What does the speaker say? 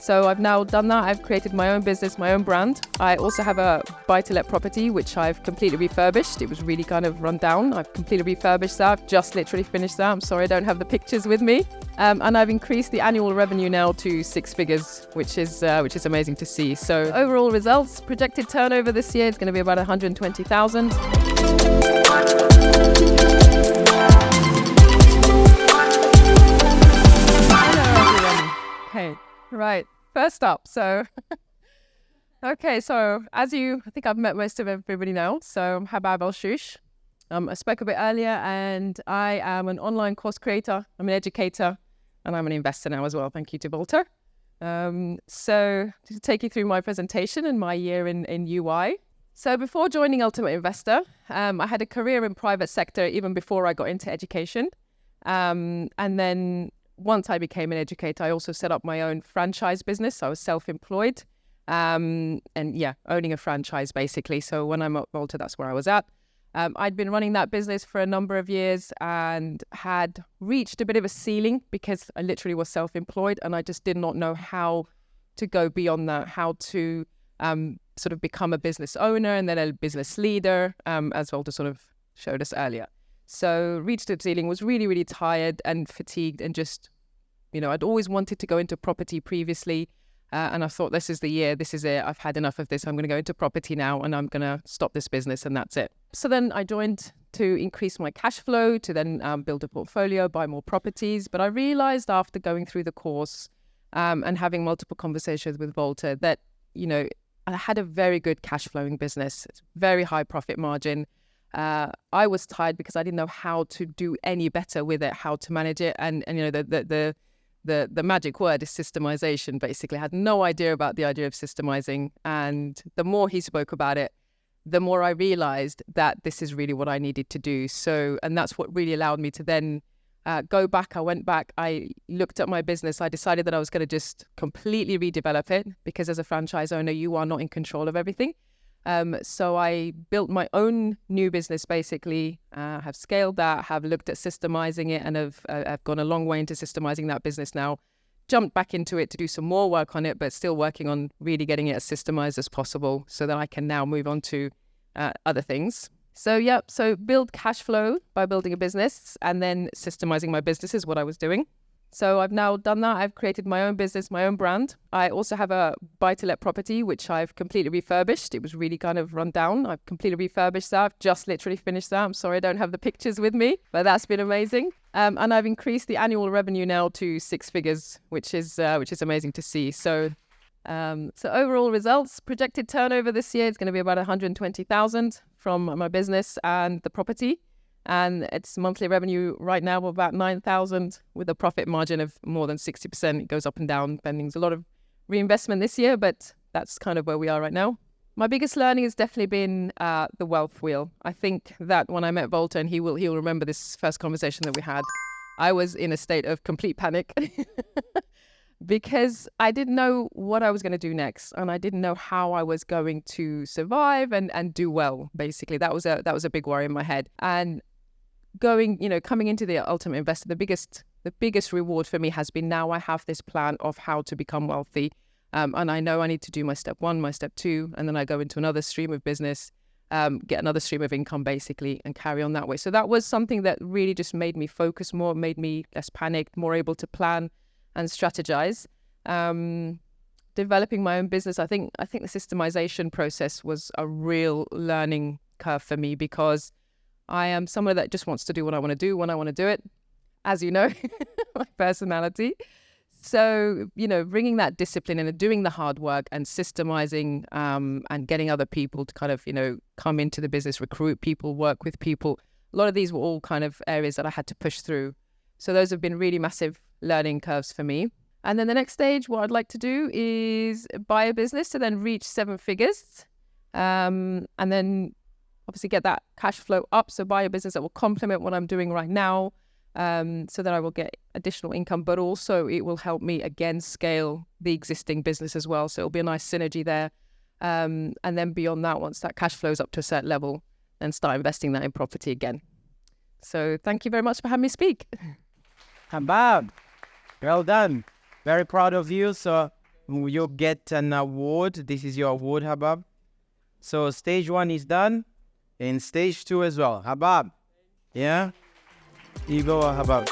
So I've now done that. I've created my own business, my own brand. I also have a buy-to-let property, which I've completely refurbished. It was really kind of run down. I've completely refurbished that. I've just literally finished that. I'm sorry I don't have the pictures with me. And I've increased the annual revenue now to 6 figures, which is amazing to see. So overall results, projected turnover this year is going to be about 120,000. Okay, right. First up, so okay, so I think I've met most of everybody now. So I'm Habab. I spoke a bit earlier, and I am an online course creator. I'm an educator, and I'm an investor now as well. Thank you to Volta. So to take you through my presentation and my year in UI. So before joining Ultimate Investor, I had a career in private sector even before I got into education, and then once I became an educator, I also set up my own franchise business. I was self-employed, and owning a franchise basically. So when I'm at Volta, that's where I was at. I'd been running that business for a number of years and had reached a bit of a ceiling because I literally was self-employed, and I just did not know how to go beyond that, how to sort of become a business owner and then a business leader, as Volta sort of showed us earlier. So reached the ceiling, was really, really tired and fatigued, and just, I'd always wanted to go into property previously. And I thought, this is the year, this is it. I've had enough of this. I'm going to go into property now, and I'm going to stop this business, and that's it. So then I joined to increase my cash flow, to then build a portfolio, buy more properties. But I realized after going through the course and having multiple conversations with Volta that, I had a very good cash flowing business. It's very high profit margin. I was tired because I didn't know how to do any better with it, how to manage it. And the magic word is systemization, basically. I had no idea about the idea of systemizing. And the more he spoke about it, the more I realized that this is really what I needed to do. So, and that's what really allowed me to then go back. I went back, I looked at my business. I decided that I was going to just completely redevelop it, because as a franchise owner, you are not in control of everything. So I built my own new business, basically, have scaled that, have looked at systemizing it, and I've gone a long way into systemizing that business now. Jumped back into it to do some more work on it, but still working on really getting it as systemized as possible so that I can now move on to other things. So build cash flow by building a business, and then systemizing my business is what I was doing. So I've now done that. I've created my own business, my own brand. I also have a buy-to-let property, which I've completely refurbished. It was really kind of run down. I've completely refurbished that. I've just literally finished that. I'm sorry I don't have the pictures with me, but that's been amazing. And I've increased the annual revenue now to 6 figures, which is amazing to see. So overall results, projected turnover this year is going to be about 120,000 from my business and the property. And its monthly revenue right now of about 9,000, with a profit margin of more than 60%. It goes up and down, depending. There's a lot of reinvestment this year, but that's kind of where we are right now. My biggest learning has definitely been the wealth wheel. I think that when I met Volta, and he'll remember this first conversation that we had, I was in a state of complete panic because I didn't know what I was going to do next, and I didn't know how I was going to survive and do well. Basically, that was a big worry in my head. And coming into the Ultimate Investor, the biggest reward for me has been, now I have this plan of how to become wealthy. And I know I need to do my step 1, my step 2, and then I go into another stream of business, get another stream of income basically, and carry on that way. So that was something that really just made me focus more, made me less panicked, more able to plan and strategize. Developing my own business, I think the systemization process was a real learning curve for me, because I am someone that just wants to do what I want to do when I want to do it, as you know, my personality. So, bringing that discipline and doing the hard work and systemizing and getting other people to kind of, come into the business, recruit people, work with people. A lot of these were all kind of areas that I had to push through. So those have been really massive learning curves for me. And then the next stage, what I'd like to do is buy a business to then reach 7 figures, and then obviously get that cash flow up. So buy a business that will complement what I'm doing right now, so that I will get additional income, but also it will help me again scale the existing business as well. So it'll be a nice synergy there. And then beyond that, once that cash flows up to a certain level, then start investing that in property again. So thank you very much for having me speak. Habab, well done. Very proud of you. So you'll get an award. This is your award, Habab. So stage 1 is done, and stage 2 as well. Habab, yeah? You go, Habab.